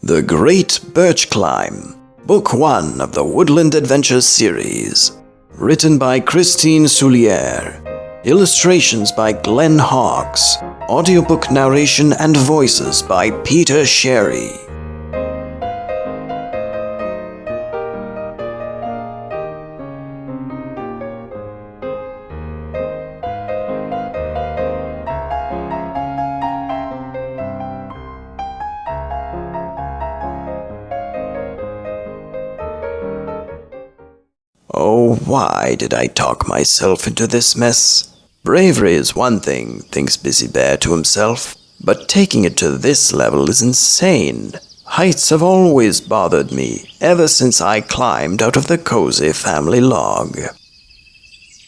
The Great Birch Climb, Book 1 of the Woodland Adventures series. Written by Christine Soulier. Illustrations by Glenn Hawkes. Audiobook narration and voices by Peter Sherry. Oh, why did I talk myself into this mess? Bravery is one thing, thinks Busy Bear to himself, but taking it to this level is insane. Heights have always bothered me, ever since I climbed out of the cozy family log.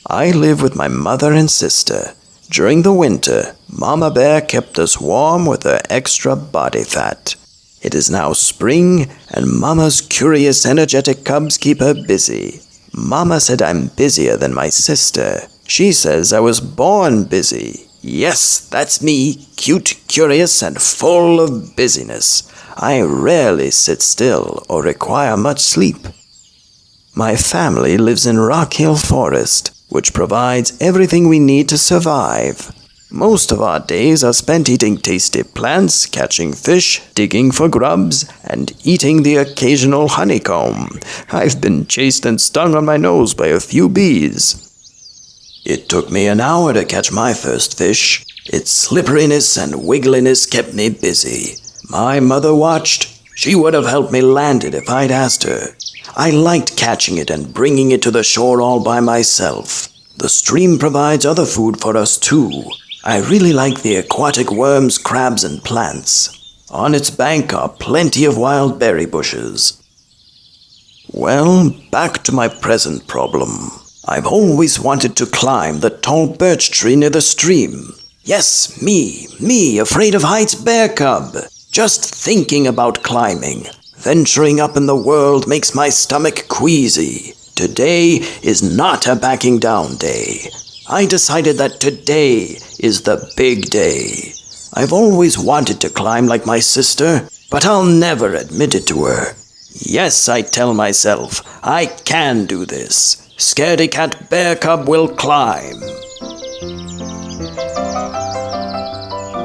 I live with my mother and sister. During the winter, Mama Bear kept us warm with her extra body fat. It is now spring, and Mama's curious, energetic cubs keep her busy. Mama said I'm busier than my sister. She says I was born busy. Yes, that's me, cute, curious, and full of busyness. I rarely sit still or require much sleep. My family lives in Rock Hill Forest, which provides everything we need to survive. Most of our days are spent eating tasty plants, catching fish, digging for grubs, and eating the occasional honeycomb. I've been chased and stung on my nose by a few bees. It took me an hour to catch my first fish. Its slipperiness and wiggliness kept me busy. My mother watched. She would have helped me land it if I'd asked her. I liked catching it and bringing it to the shore all by myself. The stream provides other food for us too. I really like the aquatic worms, crabs, and plants. On its bank are plenty of wild berry bushes. Well, back to my present problem. I've always wanted to climb the tall birch tree near the stream. Yes, me, afraid of heights bear cub. Just thinking about climbing, venturing up in the world makes my stomach queasy. Today is not a backing down day. I decided that today is the big day. I've always wanted to climb like my sister, but I'll never admit it to her. Yes, I tell myself, I can do this. Scaredy cat bear cub will climb.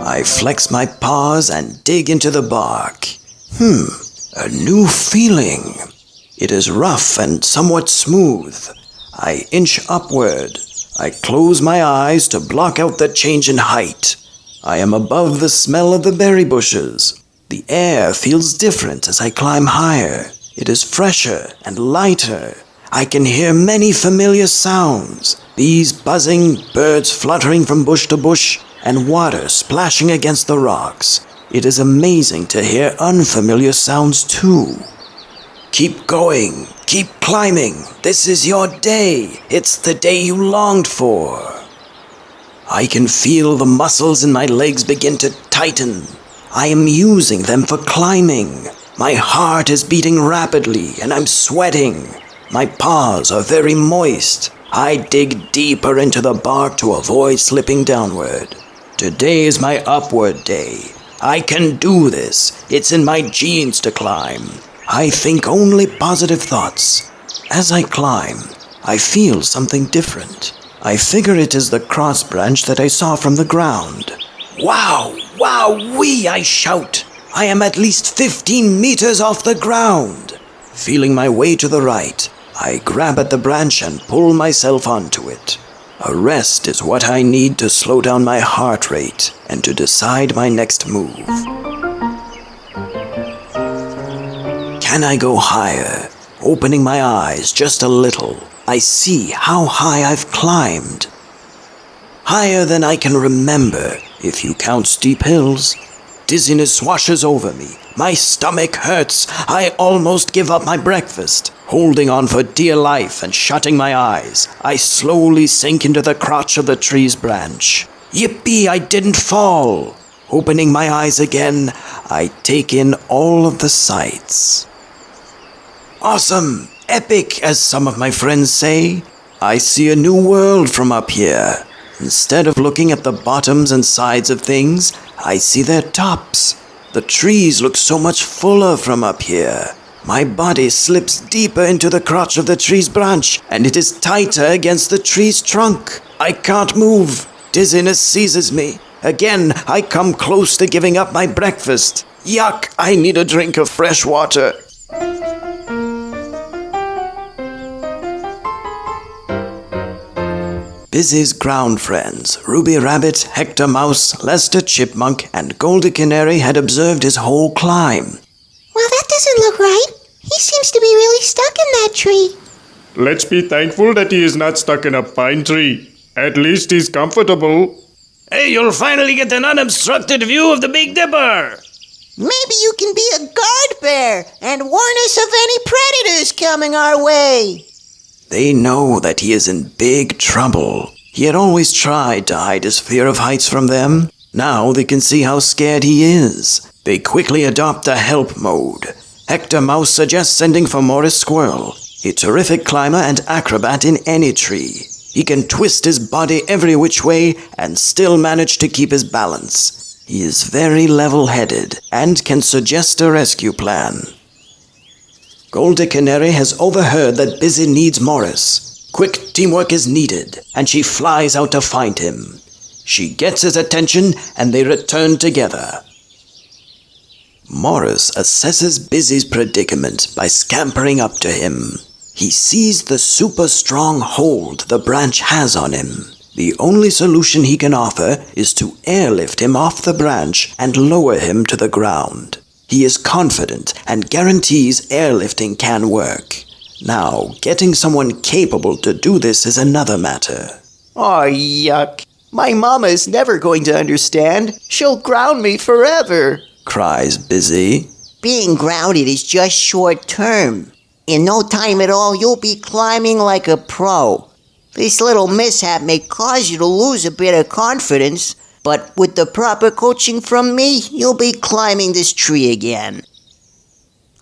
I flex my paws and dig into the bark. A new feeling. It is rough and somewhat smooth. I inch upward. I close my eyes to block out the change in height. I am above the smell of the berry bushes. The air feels different as I climb higher. It is fresher and lighter. I can hear many familiar sounds. Bees buzzing, birds fluttering from bush to bush, and water splashing against the rocks. It is amazing to hear unfamiliar sounds too. Keep going. Keep climbing. This is your day. It's the day you longed for. I can feel the muscles in my legs begin to tighten. I am using them for climbing. My heart is beating rapidly and I'm sweating. My paws are very moist. I dig deeper into the bark to avoid slipping downward. Today is my upward day. I can do this. It's in my genes to climb. I think only positive thoughts. As I climb, I feel something different. I figure it is the cross branch that I saw from the ground. Wow, wee, I shout. I am at least 15 meters off the ground. Feeling my way to the right, I grab at the branch and pull myself onto it. A rest is what I need to slow down my heart rate and to decide my next move. Can I go higher? Opening my eyes just a little, I see how high I've climbed. Higher than I can remember, if you count steep hills. Dizziness washes over me. My stomach hurts. I almost give up my breakfast. Holding on for dear life and shutting my eyes, I slowly sink into the crotch of the tree's branch. Yippee, I didn't fall. Opening my eyes again, I take in all of the sights. Awesome! Epic, as some of my friends say. I see a new world from up here. Instead of looking at the bottoms and sides of things, I see their tops. The trees look so much fuller from up here. My body slips deeper into the crotch of the tree's branch, and it is tighter against the tree's trunk. I can't move. Dizziness seizes me. Again, I come close to giving up my breakfast. Yuck, I need a drink of fresh water. Busy's ground friends, Ruby Rabbit, Hector Mouse, Lester Chipmunk, and Goldy Canary had observed his whole climb. Well, that doesn't look right. He seems to be really stuck in that tree. Let's be thankful that he is not stuck in a pine tree. At least he's comfortable. Hey, you'll finally get an unobstructed view of the Big Dipper. Maybe you can be a guard bear and warn us of any predators coming our way. They know that he is in big trouble. He had always tried to hide his fear of heights from them. Now they can see how scared he is. They quickly adopt a help mode. Hector Mouse suggests sending for Morris Squirrel, a terrific climber and acrobat in any tree. He can twist his body every which way and still manage to keep his balance. He is very level-headed and can suggest a rescue plan. Goldy Canary has overheard that Busy needs Morris. Quick teamwork is needed, and she flies out to find him. She gets his attention, and they return together. Morris assesses Busy's predicament by scampering up to him. He sees the super strong hold the branch has on him. The only solution he can offer is to airlift him off the branch and lower him to the ground. He is confident and guarantees airlifting can work. Now, getting someone capable to do this is another matter. Oh, yuck. My mama is never going to understand. She'll ground me forever, cries Busy. Being grounded is just short term. In no time at all, you'll be climbing like a pro. This little mishap may cause you to lose a bit of confidence, but with the proper coaching from me, you'll be climbing this tree again.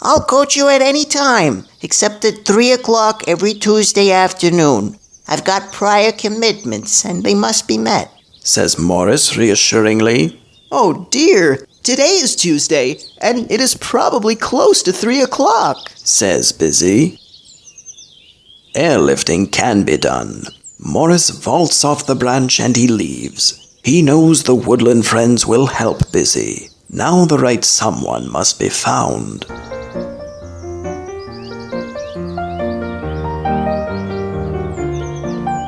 I'll coach you at any time, except at 3 o'clock every Tuesday afternoon. I've got prior commitments, and they must be met, says Morris reassuringly. Oh dear, today is Tuesday, and it is probably close to 3 o'clock, says Busy. Airlifting can be done. Morris vaults off the branch and he leaves. He knows the woodland friends will help Busy. Now the right someone must be found.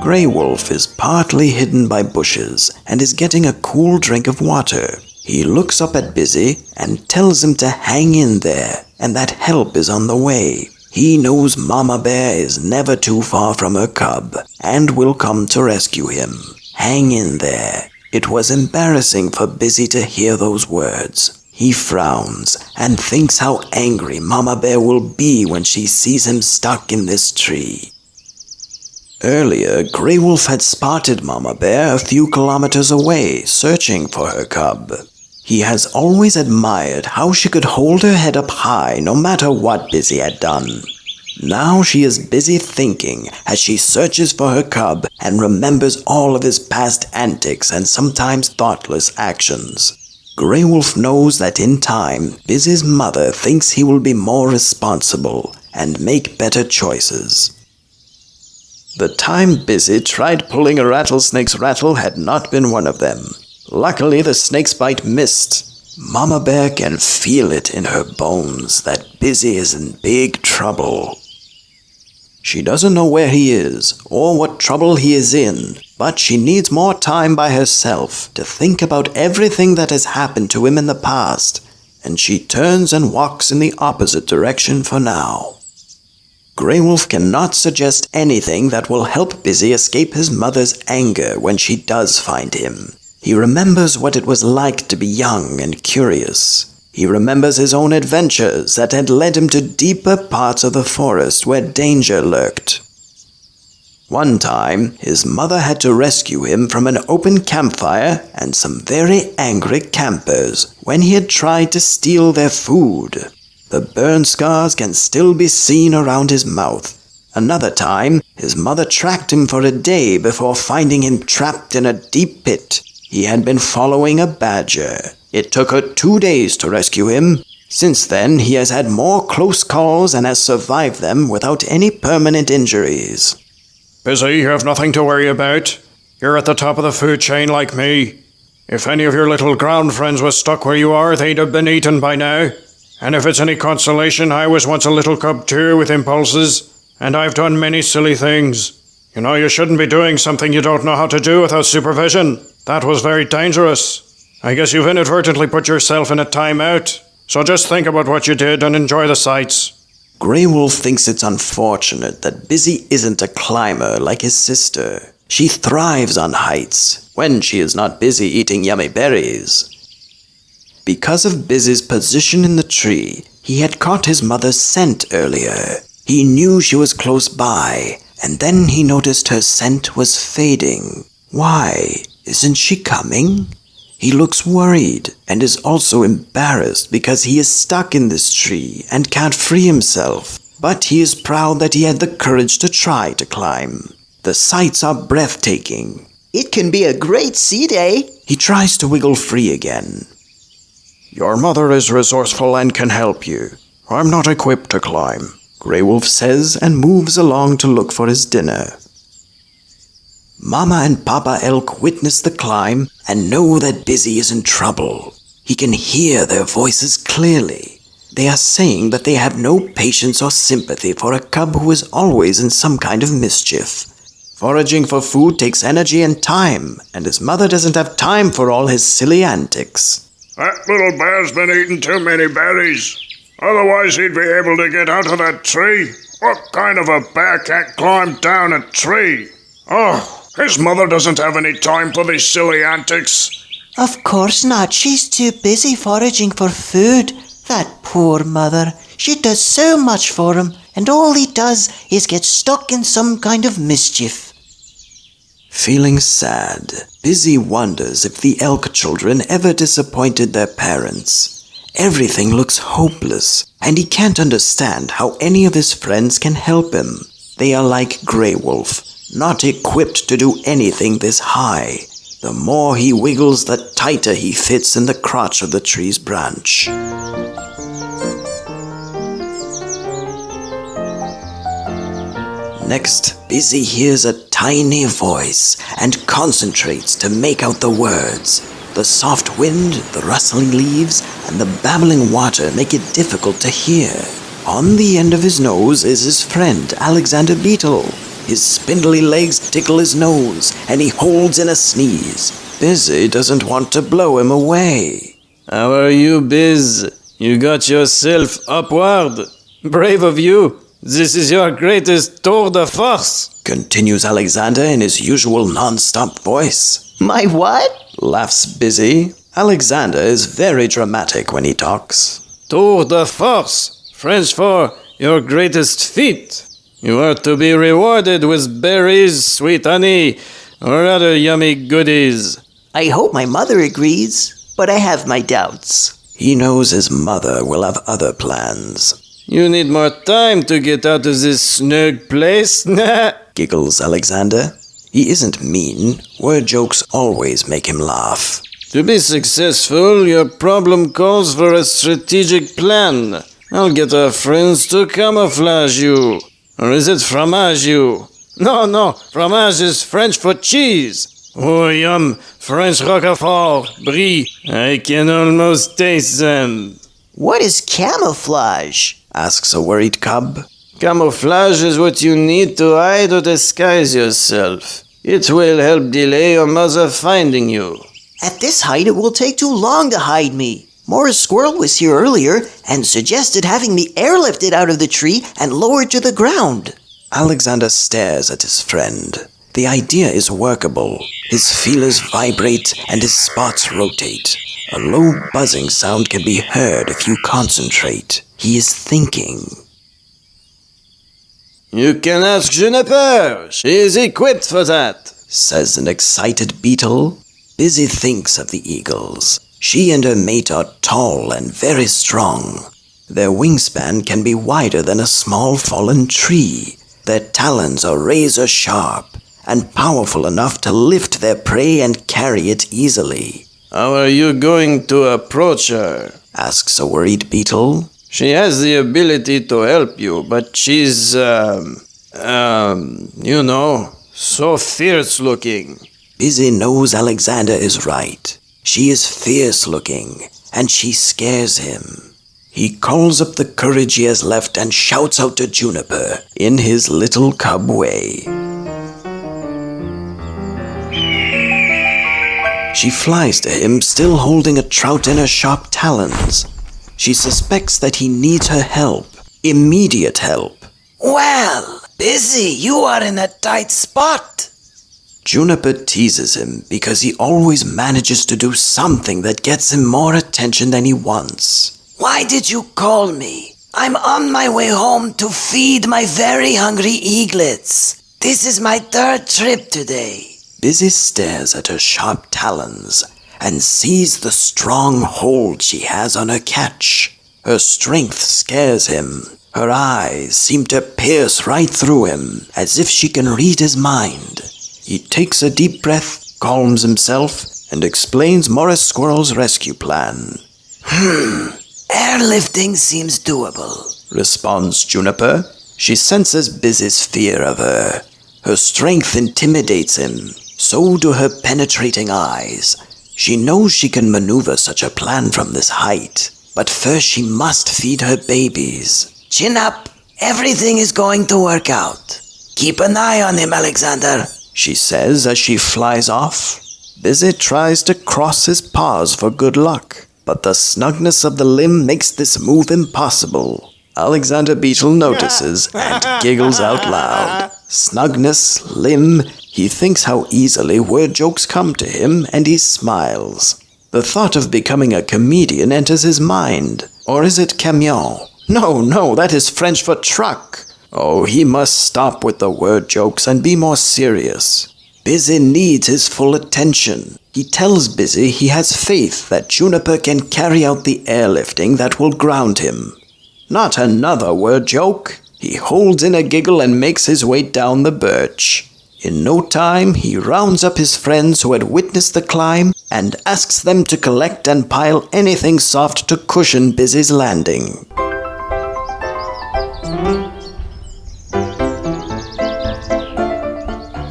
Grey Wolf is partly hidden by bushes and is getting a cool drink of water. He looks up at Busy and tells him to hang in there and that help is on the way. He knows Mama Bear is never too far from her cub and will come to rescue him. Hang in there. It was embarrassing for Busy to hear those words. He frowns and thinks how angry Mama Bear will be when she sees him stuck in this tree. Earlier, Grey Wolf had spotted Mama Bear a few kilometers away, searching for her cub. He has always admired how she could hold her head up high no matter what Busy had done. Now she is busy thinking as she searches for her cub and remembers all of his past antics and sometimes thoughtless actions. Grey Wolf knows that in time, Busy's mother thinks he will be more responsible and make better choices. The time Busy tried pulling a rattlesnake's rattle had not been one of them. Luckily, the snake's bite missed. Mama Bear can feel it in her bones that Busy is in big trouble. She doesn't know where he is or what trouble he is in, but she needs more time by herself to think about everything that has happened to him in the past, and she turns and walks in the opposite direction for now. Grey Wolf cannot suggest anything that will help Busy escape his mother's anger when she does find him. He remembers what it was like to be young and curious. He remembers his own adventures that had led him to deeper parts of the forest where danger lurked. One time, his mother had to rescue him from an open campfire and some very angry campers when he had tried to steal their food. The burn scars can still be seen around his mouth. Another time, his mother tracked him for a day before finding him trapped in a deep pit. He had been following a badger. It took her 2 days to rescue him. Since then, he has had more close calls and has survived them without any permanent injuries. Busy, you have nothing to worry about. You're at the top of the food chain like me. If any of your little ground friends was stuck where you are, they'd have been eaten by now. And if it's any consolation, I was once a little cub too with impulses, and I've done many silly things. You know, you shouldn't be doing something you don't know how to do without supervision. That was very dangerous. I guess you've inadvertently put yourself in a timeout. So just think about what you did and enjoy the sights. Grey Wolf thinks it's unfortunate that Busy isn't a climber like his sister. She thrives on heights when she is not busy eating yummy berries. Because of Busy's position in the tree, he had caught his mother's scent earlier. He knew she was close by, and then he noticed her scent was fading. Why? Isn't she coming? He looks worried and is also embarrassed because he is stuck in this tree and can't free himself. But he is proud that he had the courage to try to climb. The sights are breathtaking. It can be a great sea day. He tries to wiggle free again. Your mother is resourceful and can help you. I'm not equipped to climb, Grey Wolf says and moves along to look for his dinner. Mama and Papa Elk witness the climb and know that Busy is in trouble. He can hear their voices clearly. They are saying that they have no patience or sympathy for a cub who is always in some kind of mischief. Foraging for food takes energy and time, and his mother doesn't have time for all his silly antics. That little bear's been eating too many berries. Otherwise he'd be able to get out of that tree. What kind of a bear can't climb down a tree? Oh, his mother doesn't have any time for these silly antics. Of course not. She's too busy foraging for food. That poor mother. She does so much for him, and all he does is get stuck in some kind of mischief. Feeling sad, Busy wonders if the elk children ever disappointed their parents. Everything looks hopeless, and he can't understand how any of his friends can help him. They are like Grey Wolf, not equipped to do anything this high. The more he wiggles, the tighter he fits in the crotch of the tree's branch. Next, Busy hears a tiny voice and concentrates to make out the words. The soft wind, the rustling leaves, and the babbling water make it difficult to hear. On the end of his nose is his friend, Alexander Beetle. His spindly legs tickle his nose, and he holds in a sneeze. Busy doesn't want to blow him away. How are you, Biz? You got yourself upward. Brave of you. This is your greatest tour de force, continues Alexander in his usual non-stop voice. My what? Laughs Busy. Alexander is very dramatic when he talks. Tour de force, French for your greatest feat. You are to be rewarded with berries, sweet honey, or other yummy goodies. I hope my mother agrees, but I have my doubts. He knows his mother will have other plans. You need more time to get out of this snug place, giggles Alexander. He isn't mean. Word jokes always make him laugh. To be successful, your problem calls for a strategic plan. I'll get our friends to camouflage you. Or is it fromage you? No, fromage is French for cheese. Oh, yum, French roquefort, brie. I can almost taste them. What is camouflage? Asks a worried cub. Camouflage is what you need to hide or disguise yourself. It will help delay your mother finding you. At this height, it will take too long to hide me. Morris Squirrel was here earlier and suggested having me airlifted out of the tree and lowered to the ground. Alexander stares at his friend. The idea is workable. His feelers vibrate and his spots rotate. A low buzzing sound can be heard if you concentrate. He is thinking. You can ask Juniper. She is equipped for that, says an excited beetle. Busy thinks of the eagles. She and her mate are tall and very strong. Their wingspan can be wider than a small fallen tree. Their talons are razor sharp and powerful enough to lift their prey and carry it easily. How are you going to approach her? asks a worried beetle. She has the ability to help you, but she's, so fierce looking. Busy knows Alexander is right. She is fierce looking, and she scares him. He calls up the courage he has left and shouts out to Juniper in his little cub way. She flies to him, still holding a trout in her sharp talons. She suspects that he needs her help, immediate help. Well, Busy, you are in a tight spot. Juniper teases him because he always manages to do something that gets him more attention than he wants. Why did you call me? I'm on my way home to feed my very hungry eaglets. This is my third trip today. Busy stares at her sharp talons and sees the strong hold she has on her catch. Her strength scares him. Her eyes seem to pierce right through him, as if she can read his mind. He takes a deep breath, calms himself, and explains Morris Squirrel's rescue plan. Airlifting seems doable, responds Juniper. She senses Busy's fear of her. Her strength intimidates him. So do her penetrating eyes. She knows she can maneuver such a plan from this height, but first she must feed her babies. Chin up. Everything is going to work out. Keep an eye on him, Alexander, she says as she flies off. Busy tries to cross his paws for good luck, but the snugness of the limb makes this move impossible. Alexander Beetle notices and giggles out loud. Snugness, limb, he thinks how easily word jokes come to him, and he smiles. The thought of becoming a comedian enters his mind. Or is it camion? No, that is French for truck. Oh, he must stop with the word jokes and be more serious. Busy needs his full attention. He tells Busy he has faith that Juniper can carry out the airlifting that will ground him. Not another word joke. He holds in a giggle and makes his way down the birch. In no time, he rounds up his friends who had witnessed the climb and asks them to collect and pile anything soft to cushion Busy's landing.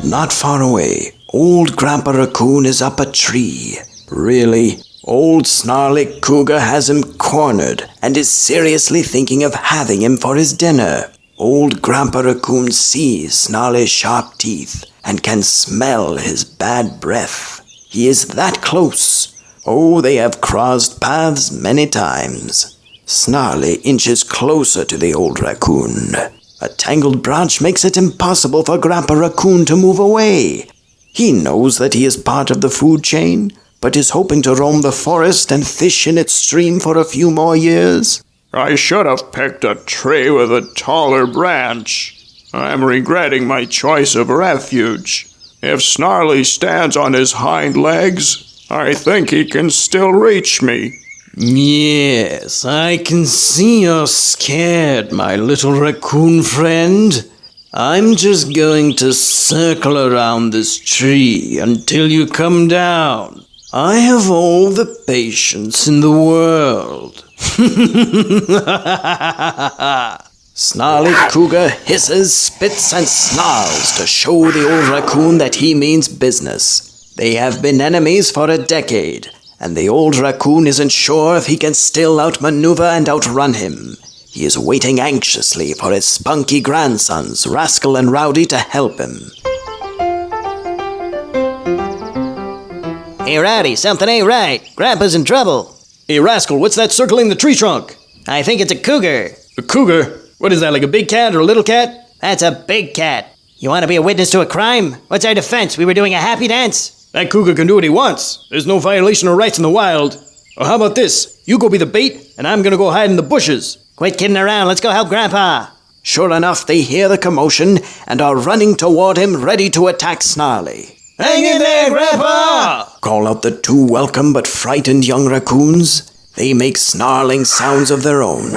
Not far away, old Grandpa Raccoon is up a tree. Really, old Snarly Cougar has him cornered and is seriously thinking of having him for his dinner. Old Grandpa Raccoon sees Snarly's sharp teeth and can smell his bad breath. He is that close. Oh, they have crossed paths many times. Snarly inches closer to the old raccoon. A tangled branch makes it impossible for Grandpa Raccoon to move away. He knows that he is part of the food chain, but is hoping to roam the forest and fish in its stream for a few more years. I should have picked a tree with a taller branch. I'm regretting my choice of refuge. If Snarly stands on his hind legs, I think he can still reach me. Yes, I can see you're scared, my little raccoon friend. I'm just going to circle around this tree until you come down. I have all the patience in the world. Snarly Cougar hisses, spits, and snarls to show the old raccoon that he means business. They have been enemies for a decade, and the old raccoon isn't sure if he can still outmaneuver and outrun him. He is waiting anxiously for his spunky grandsons, Rascal and Rowdy, to help him. Hey, Rowdy, something ain't right. Grandpa's in trouble. Hey, Rascal, what's that circling the tree trunk? I think it's a cougar. A cougar? What is that, like a big cat or a little cat? That's a big cat. You want to be a witness to a crime? What's our defense? We were doing a happy dance. That cougar can do what he wants. There's no violation of rights in the wild. Or how about this? You go be the bait, and I'm gonna go hide in the bushes. Quit kidding around. Let's go help Grandpa. Sure enough, they hear the commotion and are running toward him, ready to attack Snarly. Hang in there, Grandpa! Call out the two welcome but frightened young raccoons. They make snarling sounds of their own.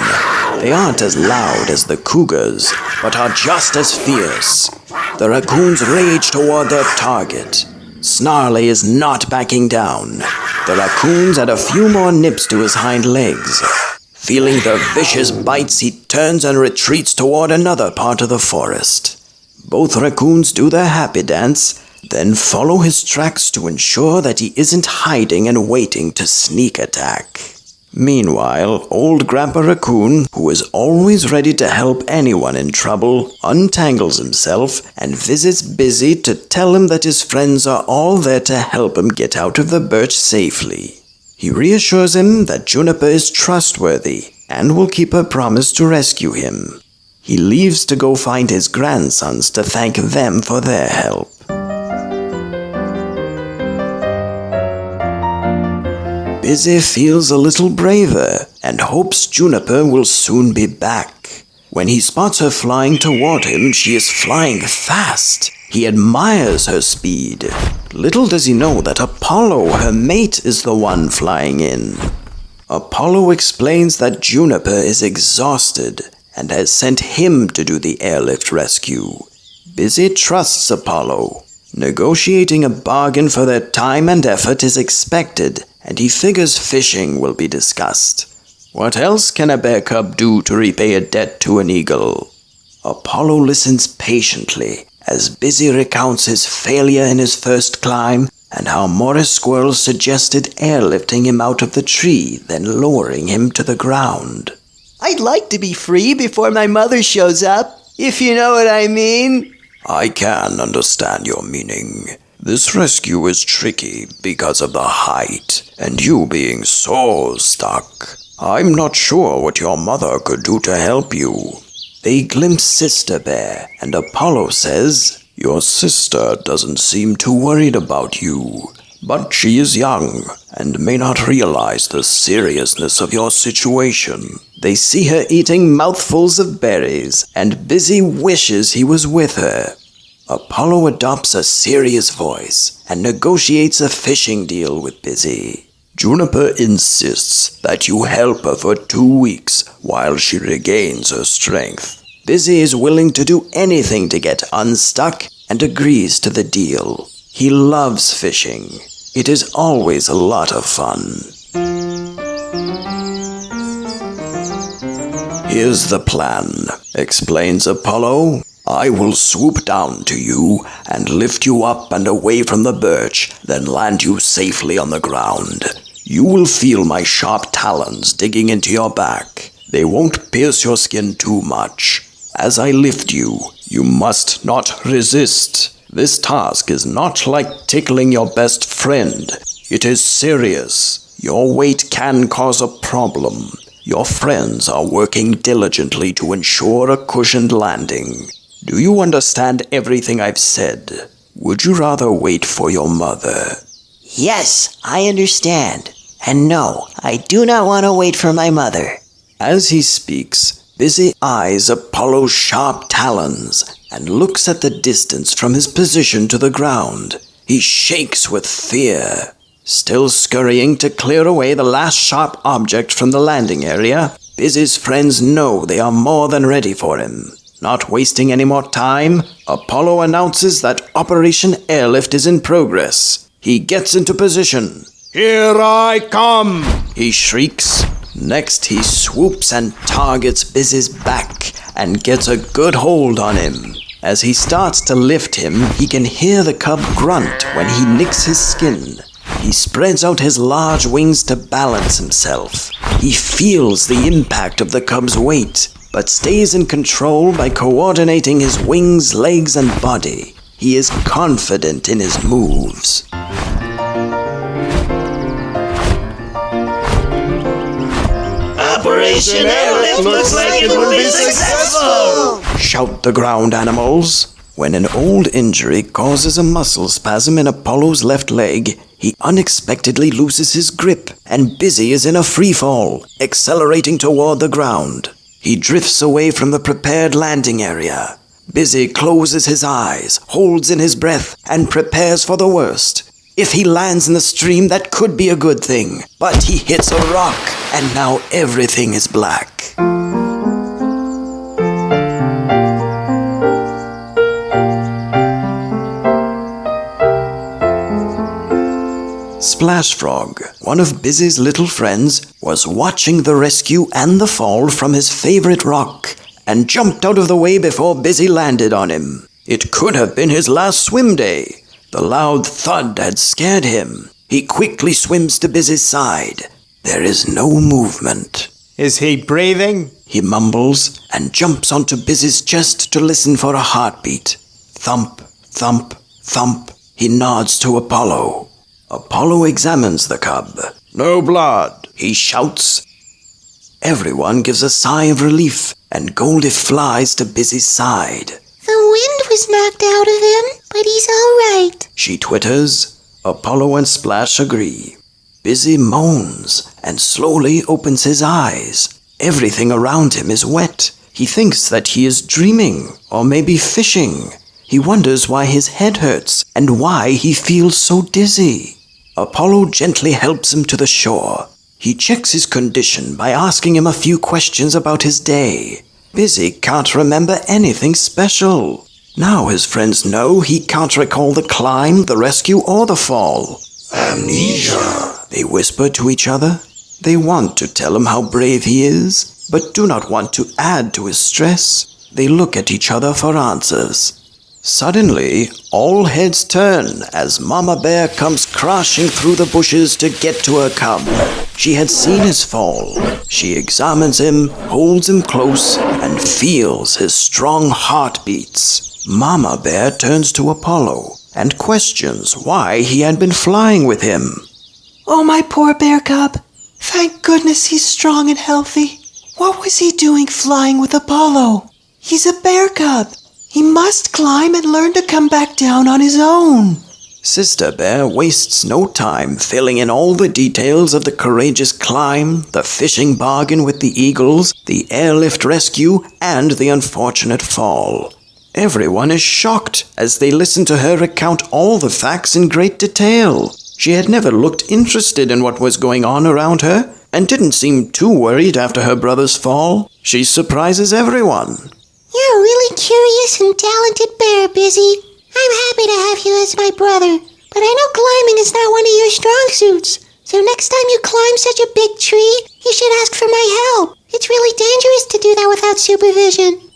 They aren't as loud as the cougars, but are just as fierce. The raccoons rage toward their target. Snarly is not backing down. The raccoons add a few more nips to his hind legs. Feeling the vicious bites, he turns and retreats toward another part of the forest. Both raccoons do their happy dance, then follow his tracks to ensure that he isn't hiding and waiting to sneak attack. Meanwhile, old Grandpa Raccoon, who is always ready to help anyone in trouble, untangles himself and visits Busy to tell him that his friends are all there to help him get out of the birch safely. He reassures him that Juniper is trustworthy and will keep her promise to rescue him. He leaves to go find his grandsons to thank them for their help. Busy feels a little braver and hopes Juniper will soon be back. When he spots her flying toward him, she is flying fast. He admires her speed. Little does he know that Apollo, her mate, is the one flying in. Apollo explains that Juniper is exhausted and has sent him to do the airlift rescue. Busy trusts Apollo. Negotiating a bargain for their time and effort is expected, and he figures fishing will be discussed. What else can a bear cub do to repay a debt to an eagle? Apollo listens patiently as Busy recounts his failure in his first climb and how Morris Squirrel suggested airlifting him out of the tree, then lowering him to the ground. I'd like to be free before my mother shows up, if you know what I mean. I can understand your meaning. This rescue is tricky because of the height, and you being so stuck. I'm not sure what your mother could do to help you. They glimpse Sister Bear, and Apollo says, "Your sister doesn't seem too worried about you, but she is young and may not realize the seriousness of your situation." They see her eating mouthfuls of berries, and Busy wishes he was with her. Apollo adopts a serious voice and negotiates a fishing deal with Busy. Juniper insists that you help her for 2 weeks while she regains her strength. Busy is willing to do anything to get unstuck and agrees to the deal. He loves fishing. It is always a lot of fun. "Here's the plan," explains Apollo. "I will swoop down to you and lift you up and away from the birch, then land you safely on the ground. You will feel my sharp talons digging into your back. They won't pierce your skin too much. As I lift you, you must not resist. This task is not like tickling your best friend. It is serious. Your weight can cause a problem. Your friends are working diligently to ensure a cushioned landing. Do you understand everything I've said? Would you rather wait for your mother?" Yes, I understand. And no, I do not want to wait for my mother. As he speaks, Busy eyes Apollo's sharp talons and looks at the distance from his position to the ground. He shakes with fear. Still scurrying to clear away the last sharp object from the landing area, Busy's friends know they are more than ready for him. Not wasting any more time, Apollo announces that Operation Airlift is in progress. He gets into position. "Here I come!" he shrieks. Next, he swoops and targets Busy's back and gets a good hold on him. As he starts to lift him, he can hear the cub grunt when he nicks his skin. He spreads out his large wings to balance himself. He feels the impact of the cub's weight, but stays in control by coordinating his wings, legs, and body. He is confident in his moves. Operation Airlift looks like it will be successful! Shout the ground animals. When an old injury causes a muscle spasm in Apollo's left leg, he unexpectedly loses his grip, and Busy is in a free fall, accelerating toward the ground. He drifts away from the prepared landing area. Busy closes his eyes, holds in his breath, and prepares for the worst. If he lands in the stream, that could be a good thing. But he hits a rock, and now everything is black. Splash Frog, one of Busy's little friends, was watching the rescue and the fall from his favorite rock and jumped out of the way before Busy landed on him. It could have been his last swim day. The loud thud had scared him. He quickly swims to Busy's side. There is no movement. Is he breathing? He mumbles and jumps onto Busy's chest to listen for a heartbeat. Thump, thump, thump. He nods to Apollo. Apollo examines the cub. No blood, he shouts. Everyone gives a sigh of relief, and Goldie flies to Busy's side. The wind was knocked out of him, but he's all right, she twitters. Apollo and Splash agree. Busy moans and slowly opens his eyes. Everything around him is wet. He thinks that he is dreaming, or maybe fishing. He wonders why his head hurts and why he feels so dizzy. Apollo gently helps him to the shore. He checks his condition by asking him a few questions about his day. Busy can't remember anything special. Now his friends know he can't recall the climb, the rescue, or the fall. Amnesia, they whisper to each other. They want to tell him how brave he is, but do not want to add to his stress. They look at each other for answers. Suddenly, all heads turn as Mama Bear comes crashing through the bushes to get to her cub. She had seen his fall. She examines him, holds him close, and feels his strong heartbeats. Mama Bear turns to Apollo and questions why he had been flying with him. Oh, my poor bear cub. Thank goodness he's strong and healthy. What was he doing flying with Apollo? He's a bear cub. He must climb and learn to come back down on his own. Sister Bear wastes no time filling in all the details of the courageous climb, the fishing bargain with the eagles, the airlift rescue, and the unfortunate fall. Everyone is shocked as they listen to her recount all the facts in great detail. She had never looked interested in what was going on around her and didn't seem too worried after her brother's fall. She surprises everyone. You're a really curious and talented bear, Busy. I'm happy to have you as my brother, but I know climbing is not one of your strong suits. So next time you climb such a big tree, you should ask for my help. It's really dangerous to do that without supervision.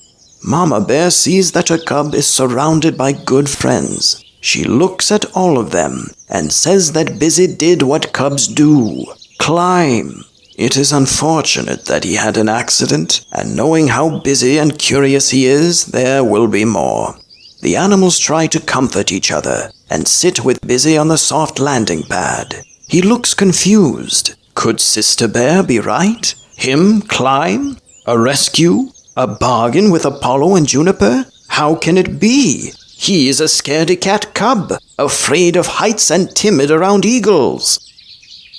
Mama Bear sees that her cub is surrounded by good friends. She looks at all of them and says that Busy did what cubs do, climb. It is unfortunate that he had an accident, and knowing how busy and curious he is, there will be more. The animals try to comfort each other and sit with Busy on the soft landing pad. He looks confused. Could Sister Bear be right? Him climb? A rescue? A bargain with Apollo and Juniper? How can it be? He is a scaredy-cat cub, afraid of heights and timid around eagles.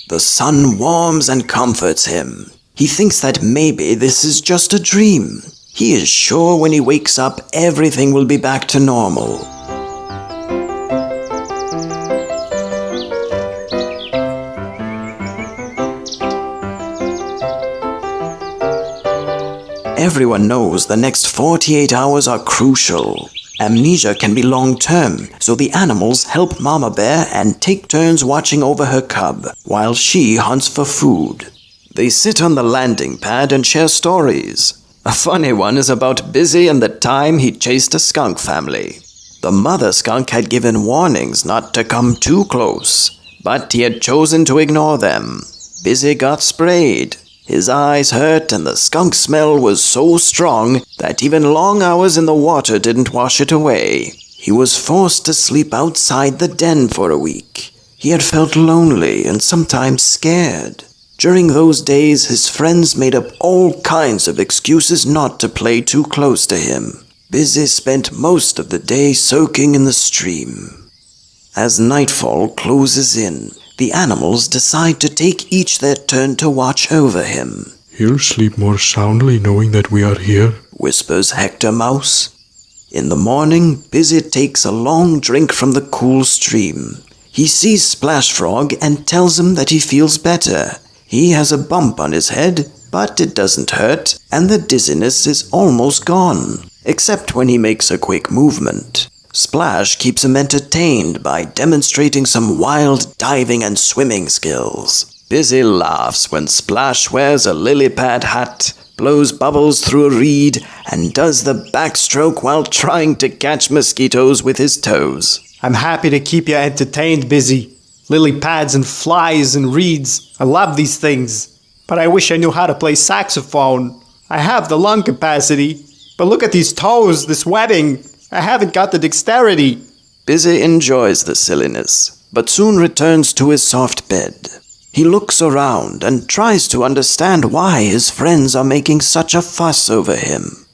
The sun warms and comforts him. He thinks that maybe this is just a dream. He is sure when he wakes up, everything will be back to normal. Everyone knows the next 48 hours are crucial. Amnesia can be long-term, so the animals help Mama Bear and take turns watching over her cub while she hunts for food. They sit on the landing pad and share stories. A funny one is about Busy and the time he chased a skunk family. The mother skunk had given warnings not to come too close, but he had chosen to ignore them. Busy got sprayed. His eyes hurt and the skunk smell was so strong that even long hours in the water didn't wash it away. He was forced to sleep outside the den for a week. He had felt lonely and sometimes scared. During those days, his friends made up all kinds of excuses not to play too close to him. Busy spent most of the day soaking in the stream. As nightfall closes in, the animals decide to take each their turn to watch over him. He'll sleep more soundly knowing that we are here, whispers Hector Mouse. In the morning, Busy takes a long drink from the cool stream. He sees Splash Frog and tells him that he feels better. He has a bump on his head, but it doesn't hurt, and the dizziness is almost gone, except when he makes a quick movement. Splash keeps him entertained by demonstrating some wild diving and swimming skills. Busy laughs when Splash wears a lily pad hat, blows bubbles through a reed, and does the backstroke while trying to catch mosquitoes with his toes. I'm happy to keep you entertained, Busy. Lily pads and flies and reeds. I love these things. But I wish I knew how to play saxophone. I have the lung capacity, but look at these toes, this webbing. I haven't got the dexterity. Busy enjoys the silliness, but soon returns to his soft bed. He looks around and tries to understand why his friends are making such a fuss over him.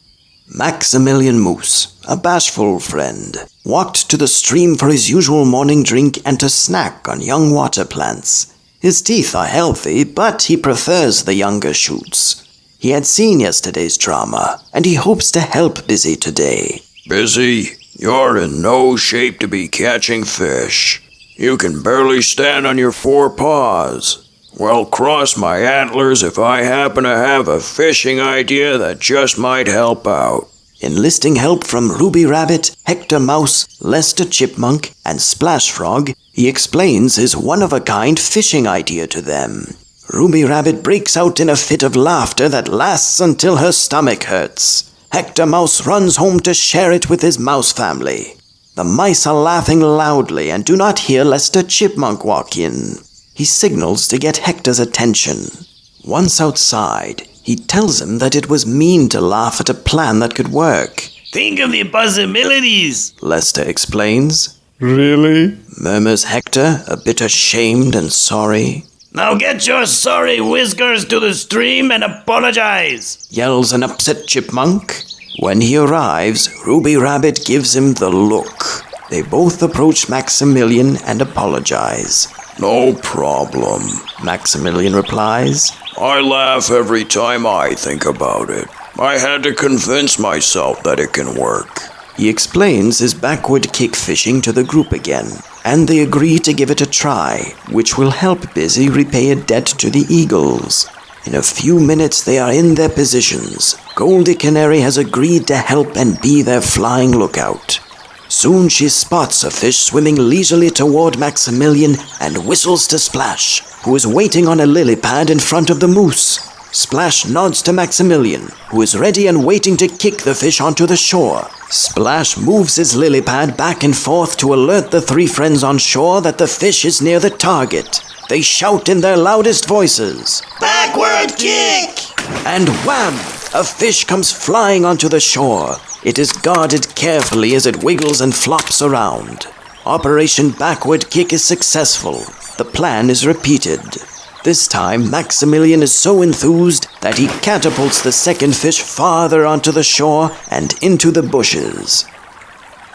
Maximilian Moose, a bashful friend, walked to the stream for his usual morning drink and to snack on young water plants. His teeth are healthy, but he prefers the younger shoots. He had seen yesterday's drama, and he hopes to help Busy today. Busy, you're in no shape to be catching fish. You can barely stand on your 4 paws. Well, cross my antlers if I happen to have a fishing idea that just might help out. Enlisting help from Ruby Rabbit, Hector Mouse, Lester Chipmunk, and Splash Frog, he explains his one-of-a-kind fishing idea to them. Ruby Rabbit breaks out in a fit of laughter that lasts until her stomach hurts. Hector Mouse runs home to share it with his mouse family. The mice are laughing loudly and do not hear Lester Chipmunk walk in. He signals to get Hector's attention. Once outside, he tells him that it was mean to laugh at a plan that could work. Think of the possibilities, Lester explains. Really? Murmurs Hector, a bit ashamed and sorry. Now get your sorry whiskers to the stream and apologize, Yells an upset Chipmunk. When he arrives, Ruby Rabbit gives him the look. They both approach Maximilian and apologize. No problem, Maximilian replies. I laugh every time I think about it. I had to convince myself that it can work. He explains his backward kick fishing to the group again, and they agree to give it a try, which will help Busy repay a debt to the eagles. In a few minutes they are in their positions. Goldie Canary has agreed to help and be their flying lookout. Soon she spots a fish swimming leisurely toward Maximilian and whistles to Splash, who is waiting on a lily pad in front of the moose. Splash nods to Maximilian, who is ready and waiting to kick the fish onto the shore. Splash moves his lily pad back and forth to alert the 3 friends on shore that the fish is near the target. They shout in their loudest voices, backward kick! And wham! A fish comes flying onto the shore. It is guarded carefully as it wiggles and flops around. Operation Backward Kick is successful. The plan is repeated. This time, Maximilian is so enthused that he catapults the second fish farther onto the shore and into the bushes.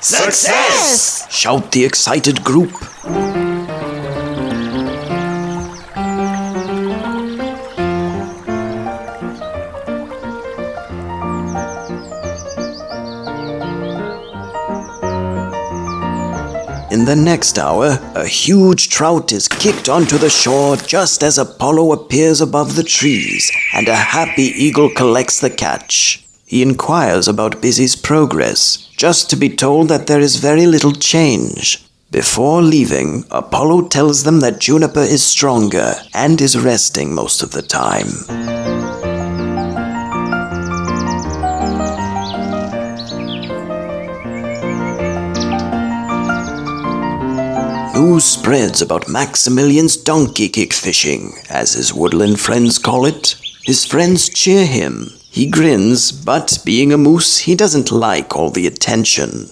Success! Shout the excited group. In the next hour, a huge trout is kicked onto the shore just as Apollo appears above the trees, and a happy eagle collects the catch. He inquires about Busy's progress, just to be told that there is very little change. Before leaving, Apollo tells them that Juniper is stronger and is resting most of the time. News spreads about Maximilian's donkey kick fishing, as his woodland friends call it. His friends cheer him. He grins, but being a moose, he doesn't like all the attention.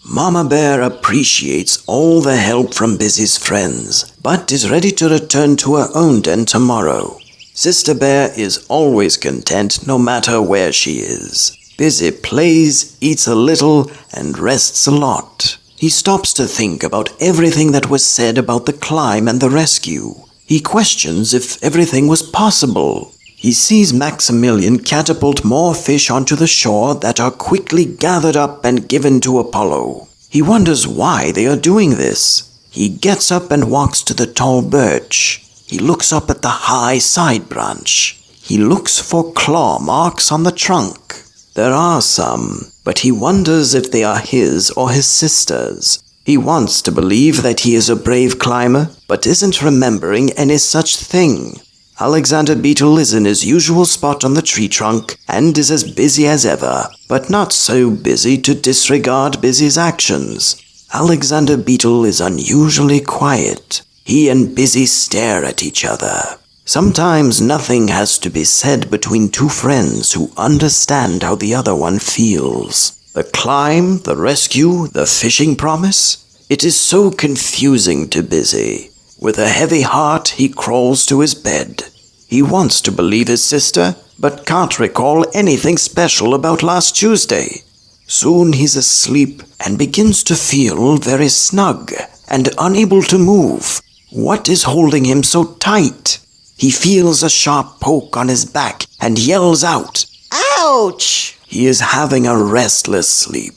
Mama Bear appreciates all the help from Busy's friends, but is ready to return to her own den tomorrow. Sister Bear is always content no matter where she is. Busy plays, eats a little, and rests a lot. He stops to think about everything that was said about the climb and the rescue. He questions if everything was possible. He sees Maximilian catapult more fish onto the shore that are quickly gathered up and given to Apollo. He wonders why they are doing this. He gets up and walks to the tall birch. He looks up at the high side branch. He looks for claw marks on the trunk. There are some, but he wonders if they are his or his sister's. He wants to believe that he is a brave climber, but isn't remembering any such thing. Alexander Beetle is in his usual spot on the tree trunk and is as busy as ever, but not so busy to disregard Busy's actions. Alexander Beetle is unusually quiet. He and Busy stare at each other. Sometimes nothing has to be said between two friends who understand how the other one feels. The climb, the rescue, the fishing promise. It is so confusing to Busy. With a heavy heart, he crawls to his bed. He wants to believe his sister, but can't recall anything special about last Tuesday. Soon he's asleep and begins to feel very snug and unable to move. What is holding him so tight? He feels a sharp poke on his back and yells out, Ouch! He is having a restless sleep.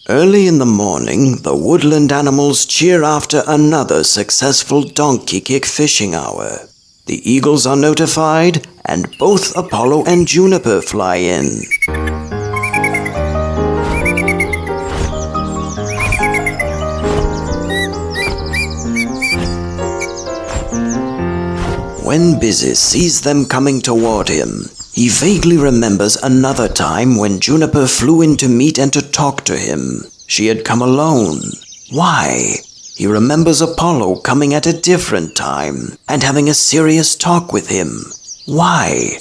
Early in the morning, the woodland animals cheer after another successful donkey kick fishing hour. The eagles are notified, and both Apollo and Juniper fly in. When Busy sees them coming toward him, he vaguely remembers another time when Juniper flew in to meet and to talk to him. She had come alone. Why? He remembers Apollo coming at a different time and having a serious talk with him. Why?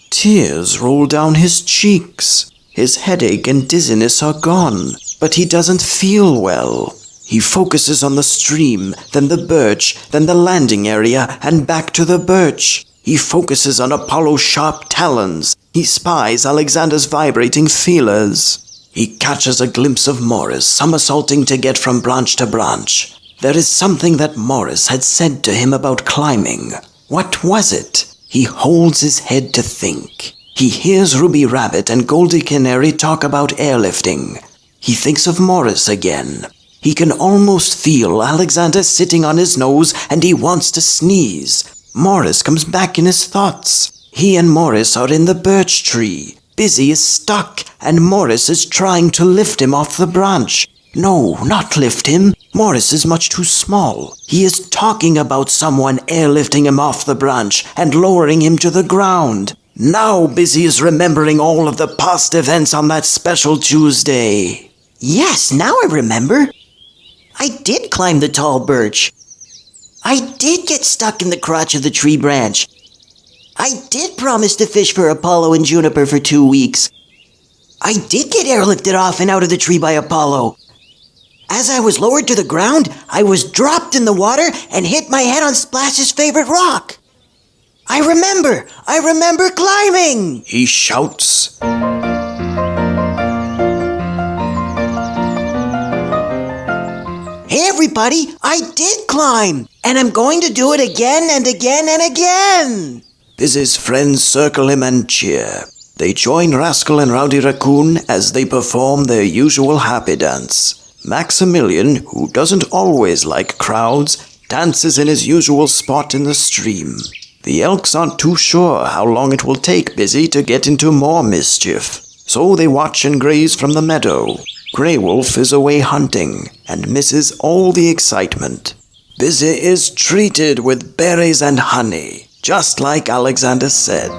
Tears roll down his cheeks. His headache and dizziness are gone, but he doesn't feel well. He focuses on the stream, then the birch, then the landing area, and back to the birch. He focuses on Apollo's sharp talons. He spies Alexander's vibrating feelers. He catches a glimpse of Morris somersaulting to get from branch to branch. There is something that Morris had said to him about climbing. What was it? He holds his head to think. He hears Ruby Rabbit and Goldie Canary talk about airlifting. He thinks of Morris again. He can almost feel Alexander sitting on his nose and he wants to sneeze. Morris comes back in his thoughts. He and Morris are in the birch tree. Busy is stuck, and Morris is trying to lift him off the branch. No, not lift him. Morris is much too small. He is talking about someone airlifting him off the branch and lowering him to the ground. Now Busy is remembering all of the past events on that special Tuesday. Yes, now I remember. I did climb the tall birch. I did get stuck in the crotch of the tree branch. I did promise to fish for Apollo and Juniper for 2 weeks. I did get airlifted off and out of the tree by Apollo. As I was lowered to the ground, I was dropped in the water and hit my head on Splash's favorite rock. I remember climbing, he shouts. Hey everybody, I did climb, and I'm going to do it again and again and again. Busy's friends circle him and cheer. They join Rascal and Rowdy Raccoon as they perform their usual happy dance. Maximilian, who doesn't always like crowds, dances in his usual spot in the stream. The Elks aren't too sure how long it will take Busy to get into more mischief, so they watch and graze from the meadow. Grey Wolf is away hunting and misses all the excitement. Busy is treated with berries and honey, just like Alexander said.